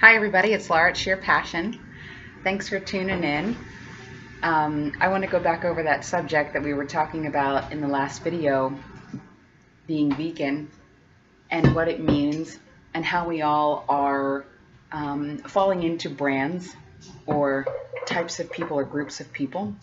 Hi everybody, it's Laura at Sheer Passion. Thanks for tuning in. I want to go back over that subject that we were talking about in the last video, being vegan, and what it means, and how we all are falling into brands or types of people or groups of people.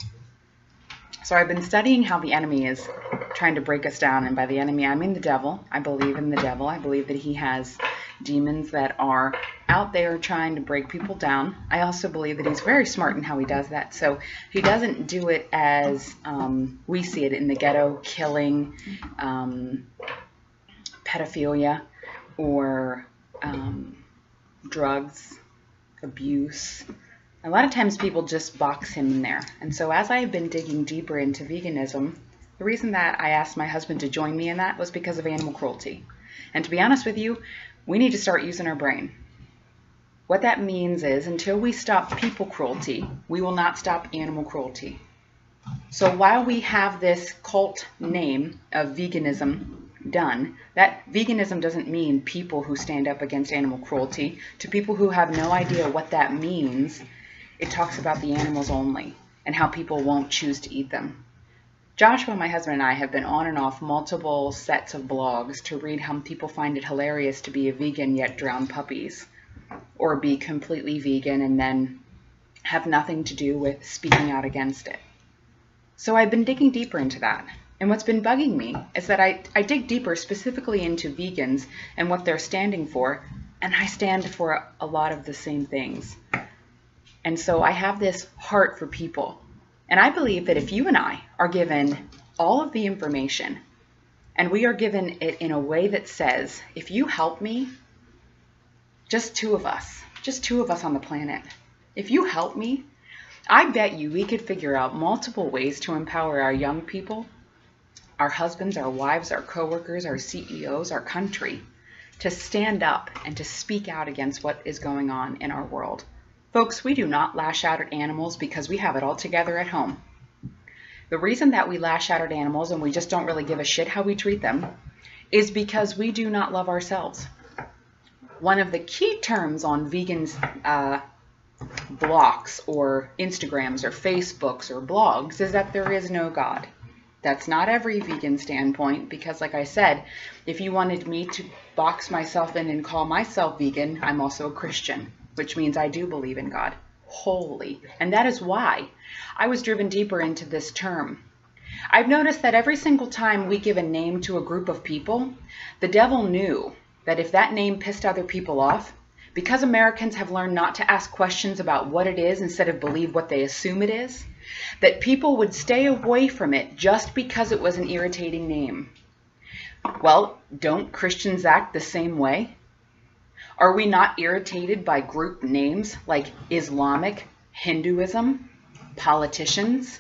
So I've been studying how the enemy is trying to break us down, and by the enemy I mean the devil. I believe in the devil. I believe that he has demons that are out there trying to break people down. I also believe that he's very smart in how he does that. So he doesn't do it as we see it in the ghetto, killing, pedophilia, or drugs, abuse. A lot of times people just box him in there. And so as I have been digging deeper into veganism, the reason that I asked my husband to join me in that was because of animal cruelty. And to be honest with you, we need to start using our brain. What that means is until we stop people cruelty, we will not stop animal cruelty. So while we have this cult name of veganism done, that veganism doesn't mean people who stand up against animal cruelty. To people who have no idea what that means, it talks about the animals only and how people won't choose to eat them. Joshua, my husband, and I have been on and off multiple sets of blogs to read how people find it hilarious to be a vegan yet drown puppies, or be completely vegan and then have nothing to do with speaking out against it. So I've been digging deeper into that. And what's been bugging me is that I dig deeper specifically into vegans and what they're standing for, and I stand for a lot of the same things. And so I have this heart for people. And I believe that if you and I are given all of the information, and we are given it in a way that says, if you help me, just two of us on the planet, if you help me, I bet you we could figure out multiple ways to empower our young people, our husbands, our wives, our coworkers, our CEOs, our country, to stand up and to speak out against what is going on in our world. Folks, we do not lash out at animals because we have it all together at home. The reason that we lash out at animals and we just don't really give a shit how we treat them is because we do not love ourselves. One of the key terms on vegans' blocks or Instagrams or Facebooks or blogs is that there is no God. That's not every vegan standpoint because, like I said, if you wanted me to box myself in and call myself vegan, I'm also a Christian, which means I do believe in God wholly. And that is why I was driven deeper into this term. I've noticed that every single time we give a name to a group of people, the devil knew that if that name pissed other people off, because Americans have learned not to ask questions about what it is instead of believe what they assume it is, that people would stay away from it just because it was an irritating name. Well, don't Christians act the same way? Are we not irritated by group names like Islamic, Hinduism, politicians?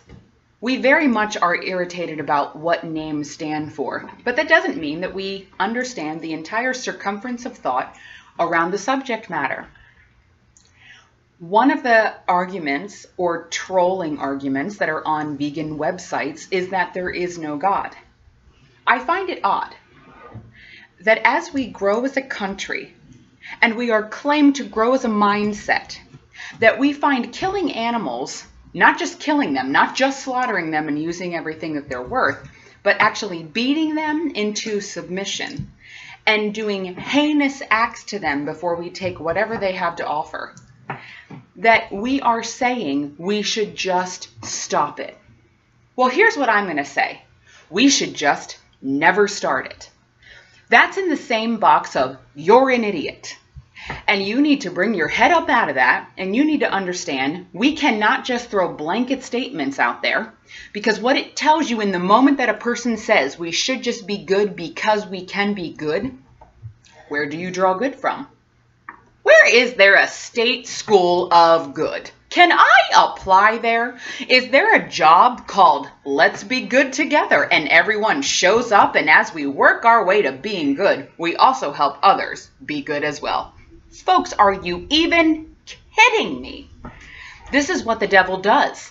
We very much are irritated about what names stand for, but that doesn't mean that we understand the entire circumference of thought around the subject matter. One of the arguments or trolling arguments that are on vegan websites is that there is no God. I find it odd that as we grow as a country and we are claimed to grow as a mindset, that we find killing animals, not just killing them, not just slaughtering them and using everything that they're worth, but actually beating them into submission and doing heinous acts to them before we take whatever they have to offer, that we are saying we should just stop it. Well, here's what I'm going to say. We should just never start it. That's in the same box of you're an idiot. And you need to bring your head up out of that, and you need to understand we cannot just throw blanket statements out there, because what it tells you in the moment that a person says we should just be good because we can be good, where do you draw good from? Where is there a state school of good? Can I apply there? Is there a job called Let's Be Good Together and everyone shows up, and as we work our way to being good, we also help others be good as well? Folks, are you even kidding me? This is what the devil does.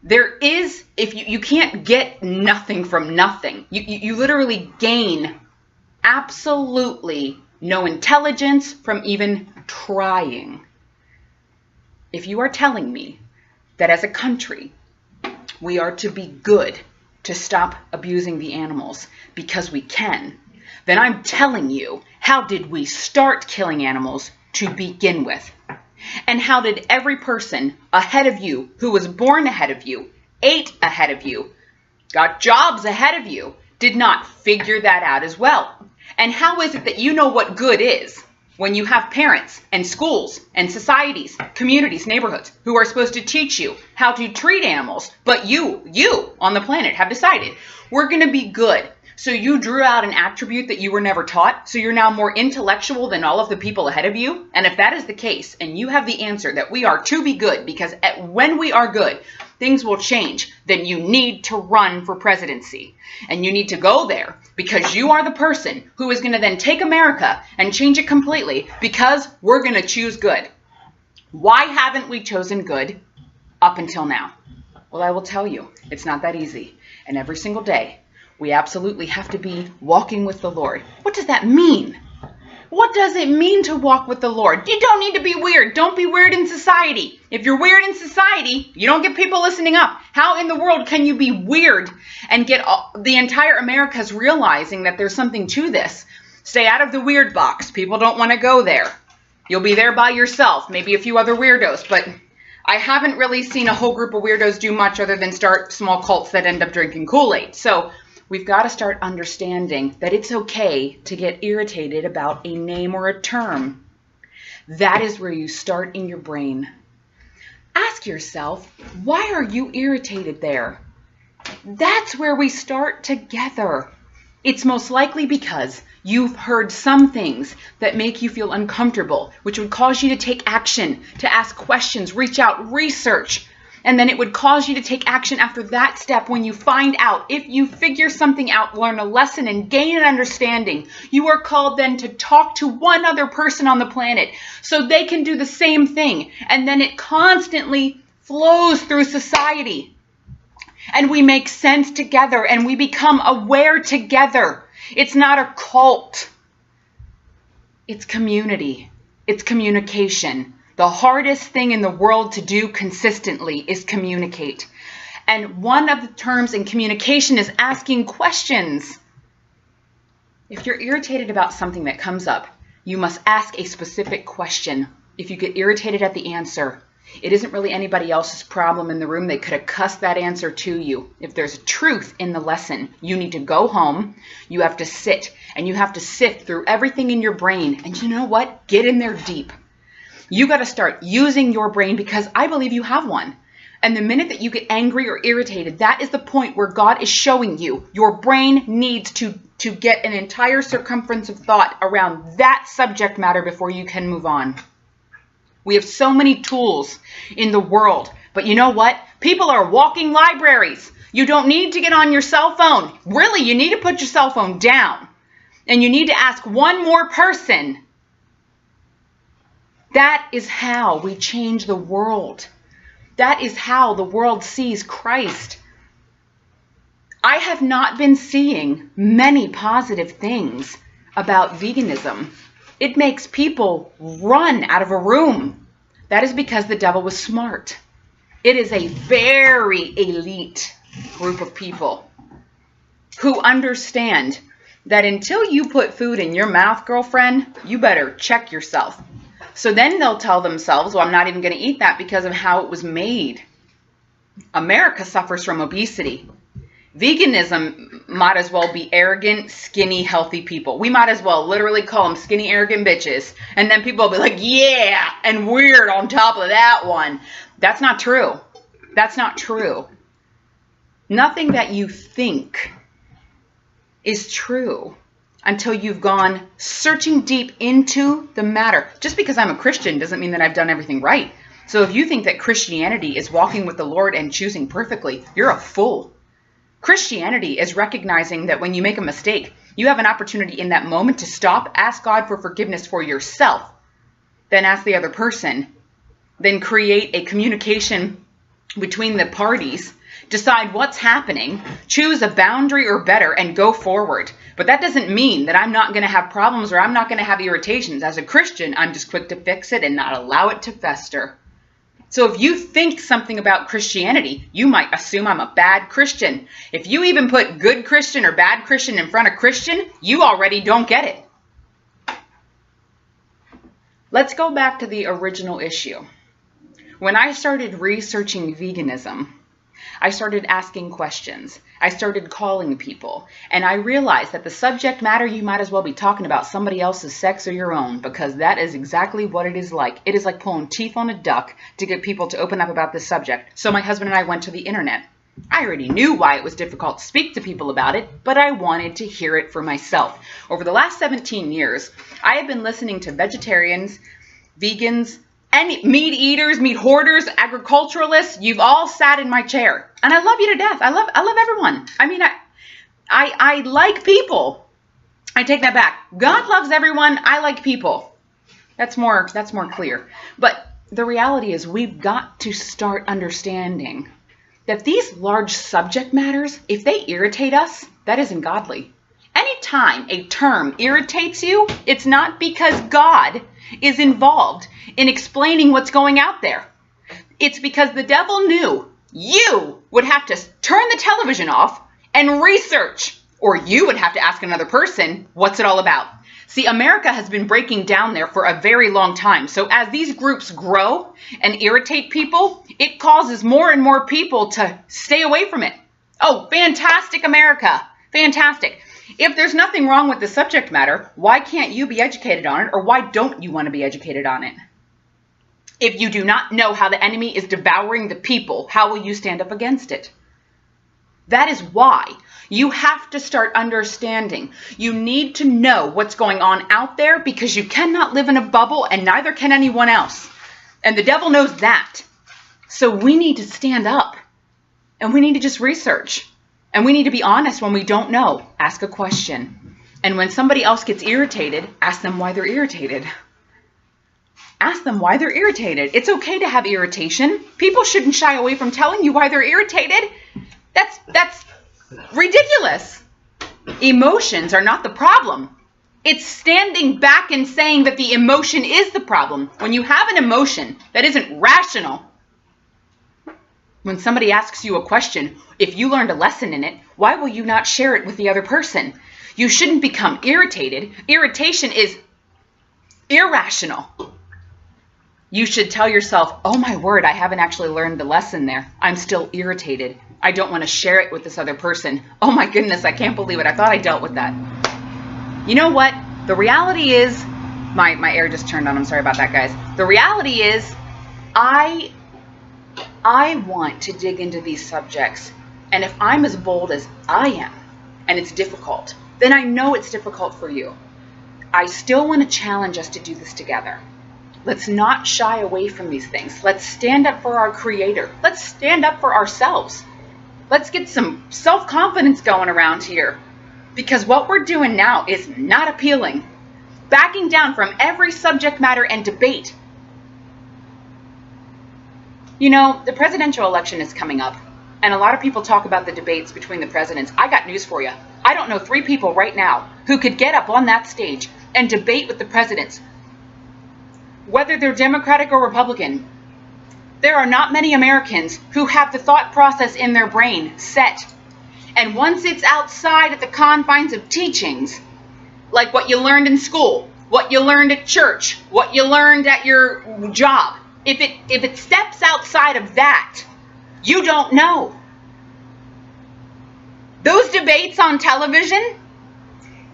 There is, if you can't get nothing from nothing. You literally gain absolutely no intelligence from even trying. If you are telling me that as a country, we are to be good to stop abusing the animals because we can, then I'm telling you, how did we start killing animals to begin with? And how did every person ahead of you, who was born ahead of you, ate ahead of you, got jobs ahead of you, did not figure that out as well? And how is it that you know what good is when you have parents and schools and societies, communities, neighborhoods who are supposed to teach you how to treat animals, but you on the planet have decided we're going to be good. So you drew out an attribute that you were never taught, so you're now more intellectual than all of the people ahead of you? And if that is the case, and you have the answer that we are to be good, because when we are good, things will change, then you need to run for presidency. And you need to go there, because you are the person who is going to then take America and change it completely, because we're going to choose good. Why haven't we chosen good up until now? Well, I will tell you, it's not that easy. And every single day, we absolutely have to be walking with the Lord. What does that mean? What does it mean to walk with the Lord? You don't need to be weird. Don't be weird in society. If you're weird in society, you don't get people listening up. How in the world can you be weird and get the entire America's realizing that there's something to this? Stay out of the weird box. People don't want to go there. You'll be there by yourself, maybe a few other weirdos, but I haven't really seen a whole group of weirdos do much other than start small cults that end up drinking Kool-Aid. So we've got to start understanding that it's okay to get irritated about a name or a term. That is where you start in your brain. Ask yourself, why are you irritated there? That's where we start together. It's most likely because you've heard some things that make you feel uncomfortable, which would cause you to take action, to ask questions, reach out, research. And then it would cause you to take action after that step when you find out. If you figure something out, learn a lesson, and gain an understanding, you are called then to talk to one other person on the planet so they can do the same thing. And then it constantly flows through society. And we make sense together and we become aware together. It's not a cult. It's community. It's communication. The hardest thing in the world to do consistently is communicate. And one of the terms in communication is asking questions. If you're irritated about something that comes up, you must ask a specific question. If you get irritated at the answer, it isn't really anybody else's problem in the room. They could have cussed that answer to you. If there's truth in the lesson, you need to go home. You have to sit and you have to sift through everything in your brain. And you know what? Get in there deep. You got to start using your brain because I believe you have one. And the minute that you get angry or irritated, that is the point where God is showing you your brain needs to get an entire circumference of thought around that subject matter before you can move on. We have so many tools in the world, but you know what? People are walking libraries. You don't need to get on your cell phone. Really, you need to put your cell phone down. And you need to ask one more person. That is how we change the world. That is how the world sees Christ. I have not been seeing many positive things about veganism. It makes people run out of a room. That is because the devil was smart. It is a very elite group of people who understand that until you put food in your mouth, girlfriend, you better check yourself. So then they'll tell themselves, well, I'm not even going to eat that because of how it was made. America suffers from obesity. Veganism might as well be arrogant, skinny, healthy people. We might as well literally call them skinny, arrogant bitches. And then people will be like, yeah, and weird on top of that one. That's not true. That's not true. Nothing that you think is true until you've gone searching deep into the matter. Just because I'm a Christian doesn't mean that I've done everything right. So if you think that Christianity is walking with the Lord and choosing perfectly, you're a fool. Christianity is recognizing that when you make a mistake, you have an opportunity in that moment to stop, ask God for forgiveness for yourself, then ask the other person, then create a communication between the parties Decide what's happening, choose a boundary or better, and go forward. But that doesn't mean that I'm not going to have problems or I'm not going to have irritations. As a Christian, I'm just quick to fix it and not allow it to fester. So if you think something about Christianity, you might assume I'm a bad Christian. If you even put good Christian or bad Christian in front of Christian, you already don't get it. Let's go back to the original issue. When I started researching veganism, I started asking questions. I started calling people. And I realized that the subject matter, you might as well be talking about somebody else's sex or your own, because that is exactly what it is like. It is like pulling teeth on a duck to get people to open up about this subject. So my husband and I went to the internet. I already knew why it was difficult to speak to people about it, but I wanted to hear it for myself. Over the last 17 years, I have been listening to vegetarians, vegans, and meat eaters, meat hoarders, agriculturalists. You've all sat in my chair. And I love you to death. I love everyone. I mean, I like people. I take that back. God loves everyone. I like people. That's more clear. But the reality is we've got to start understanding that these large subject matters, if they irritate us, that isn't godly. Anytime a term irritates you, it's not because God is involved in explaining what's going out there. It's because the devil knew you would have to turn the television off and research, or you would have to ask another person, what's it all about? See, America has been breaking down there for a very long time. So as these groups grow and irritate people, it causes more and more people to stay away from it. Oh, fantastic, America. Fantastic. If there's nothing wrong with the subject matter, why can't you be educated on it, or why don't you want to be educated on it? If you do not know how the enemy is devouring the people, how will you stand up against it? That is why you have to start understanding. You need to know what's going on out there, because you cannot live in a bubble, and neither can anyone else. And the devil knows that. So we need to stand up, and we need to just research. And we need to be honest when we don't know. Ask a question. And when somebody else gets irritated, ask them why they're irritated. Ask them why they're irritated. It's okay to have irritation. People shouldn't shy away from telling you why they're irritated. That's ridiculous. Emotions are not the problem. It's standing back and saying that the emotion is the problem. When you have an emotion that isn't rational, when somebody asks you a question, if you learned a lesson in it, why will you not share it with the other person? You shouldn't become irritated. Irritation is irrational. You should tell yourself, oh my word, I haven't actually learned the lesson there. I'm still irritated. I don't want to share it with this other person. Oh my goodness, I can't believe it. I thought I dealt with that. You know what? The reality is, my air just turned on. I'm sorry about that, guys. The reality is, I want to dig into these subjects, and if I'm as bold as I am, and it's difficult, then I know it's difficult for you. I still want to challenge us to do this together. Let's not shy away from these things. Let's stand up for our Creator. Let's stand up for ourselves. Let's get some self-confidence going around here, because what we're doing now is not appealing. Backing down from every subject matter and debate. You know, the presidential election is coming up, and a lot of people talk about the debates between the presidents. I got news for you. I don't know 3 people right now who could get up on that stage and debate with the presidents, whether they're Democratic or Republican. There are not many Americans who have the thought process in their brain set. And once it's outside of the confines of teachings, like what you learned in school, what you learned at church, what you learned at your job, if it steps outside of that, you don't know. Those debates on television,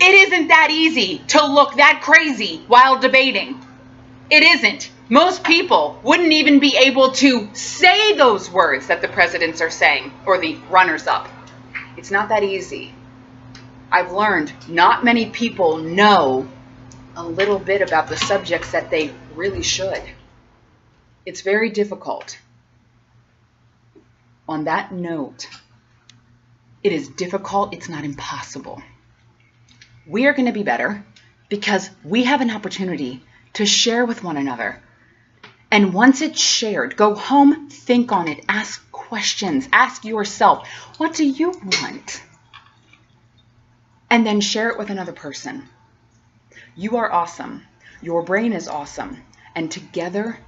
it isn't that easy to look that crazy while debating. It isn't. Most people wouldn't even be able to say those words that the presidents are saying, or the runners-up. It's not that easy. I've learned not many people know a little bit about the subjects that they really should. It's very difficult. On that note, it is difficult, it's not impossible. We are going to be better because we have an opportunity to share with one another. And once it's shared, go home, think on it, ask questions. Ask yourself, what do you want? And then share it with another person. You are awesome. Your brain is awesome. And together,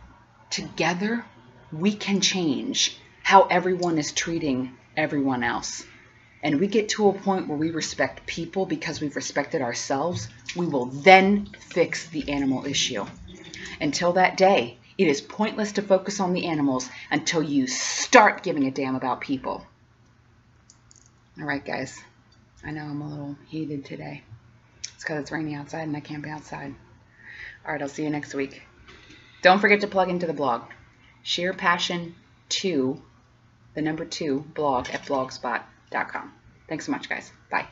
we can change how everyone is treating everyone else. And we get to a point where we respect people because we've respected ourselves, we will then fix the animal issue. Until that day, it is pointless to focus on the animals until you start giving a damn about people. All right, guys. I know I'm a little heated today. It's because it's raining outside and I can't be outside. All right, I'll see you next week. Don't forget to plug into the blog. SheerPassion2, the number 2, blog at blogspot.com. Thanks so much, guys. Bye.